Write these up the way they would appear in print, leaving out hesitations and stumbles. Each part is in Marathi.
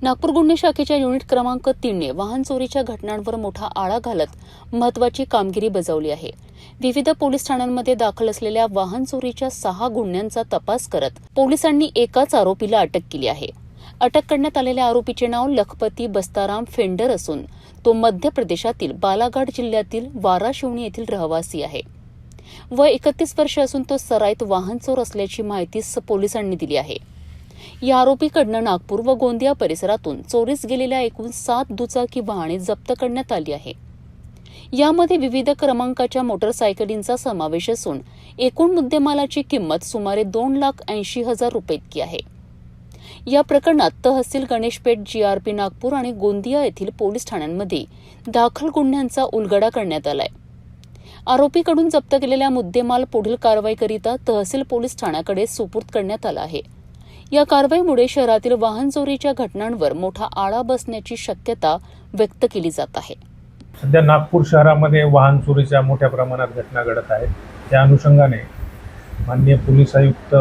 नागपूर गुन्हे शाखेच्या युनिट क्रमांक 3ने वाहन चोरीच्या घटनांवर मोठा आळा घालत महत्वाची कामगिरी बजावली आहे। विविध पोलीस ठाण्यांमध्ये दाखल असलेल्या वाहन चोरीच्या 6 गुन्ह्यांचा तपास करत पोलिसांनी एकाच आरोपीला अटक केली आहे। अटक करण्यात आलेल्या आरोपीचे नाव लखपती बस्ताराम फेंडर असून तो मध्य प्रदेशातील बालाघाट जिल्ह्यातील वाराशिवनी येथील रहिवासी आहे। वय 31 वर्ष असून तो सराईत वाहन चोर असल्याची माहिती पोलिसांनी दिली आहे। या आरोपीकडनं नागपूर व गोंदिया परिसरातून चोरीस गेलेल्या एकूण 7 दुचाकी वाहने जप्त करण्यात आली आहे। यामध्ये विविध क्रमांकाच्या मोटरसायकलींचा समावेश असून एकूण मुद्देमालाची किंमत सुमारे 2,80,000 रुपये इतकी आहे। या प्रकरणात तहसील गणेशपेठ, जीआरपी नागपूर आणि गोंदिया येथील पोलीस ठाण्यांमध्ये दाखल गुन्ह्यांचा उलगडा करण्यात आलाय। आरोपीकडून जप्त केलेल्या मुद्देमाल पुढील कारवाईकरिता तहसील पोलीस ठाण्याकडे सुपूर्द करण्यात आला आहे। या कारवाईमुळे शहरातील वाहन चोरीच्या घटनांवर मोठा आळा बसण्याची शक्यता व्यक्त केली जात आहे। सध्या नागपूर शहरामध्ये वाहन चोरीच्या मोठ्या प्रमाणात घटना घडत आहेत। त्या अनुषंगाने माननीय पोलीस आयुक्त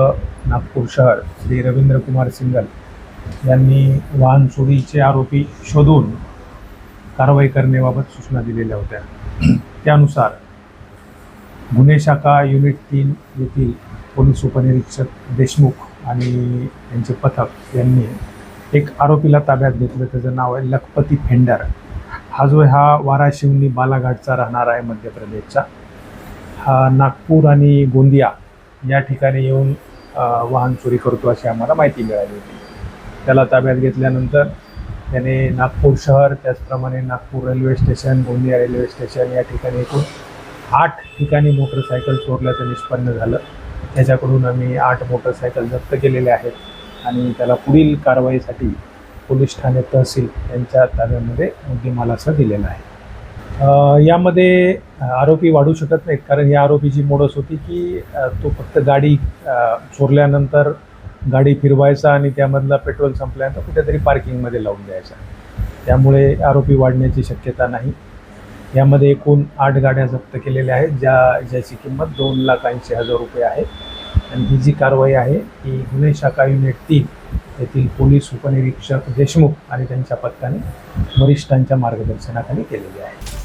नागपूर शहर श्री रवींद्र कुमार सिंगल यांनी वाहन चोरीचे आरोपी शोधून कारवाई करण्याबाबत सूचना दिलेल्या होत्या। त्यानुसार गुन्हे शाखा युनिट 3 येथील पोलीस उपनिरीक्षक देशमुख आणि त्यांचे पथक यांनी एक आरोपीला ताब्यात घेतलं। त्याचं नाव आहे लखपती फेंडर। हा जो हा वाराशिवनी बालाघाटचा राहणार आहे मध्य प्रदेशचा। हा नागपूर आणि गोंदिया या ठिकाणी येऊन वाहन चोरी करतो अशी आम्हाला माहिती मिळाली होती। त्याला ताब्यात घेतल्यानंतर त्याने नागपूर शहर, त्याचप्रमाणे Nagpur railway station, Gondia railway station या ठिकाणी एकूण 8 ठिकाणी मोटरसायकल चोरल्याचं निष्पन्न झालं। त्याच्याकडून आम्ही 8 मोटरसायकल जप्त केलेले आहेत आणि त्याला पुढील कारवाईसाठी पोलीस ठाणे तहसील यांच्या ताब्यामध्ये मुद्देमालासह दिलेला आहे। यामध्ये आरोपी वाढू शकत नाहीत, कारण या आरोपीची मोडस होती की तो फक्त गाडी चोरल्यानंतर गाडी फिरवायचा आणि त्यामधला पेट्रोल संपल्यानंतर कुठेतरी पार्किंगमध्ये लावून द्यायचा। त्यामुळे आरोपी वाढण्याची शक्यता नाही। यामध्ये एकूण 8 गाड्या जप्त केलेल्या आहेत, ज्याची किंमत 2,80,000 रुपये आहे। आणि ही जी कारवाई आहे ही गुन्हे शाखा युनिट 3 येथील पोलीस उपनिरीक्षक देशमुख आणि त्यांच्या पथकाने वरिष्ठांच्या मार्गदर्शनाखाली केलेली आहे।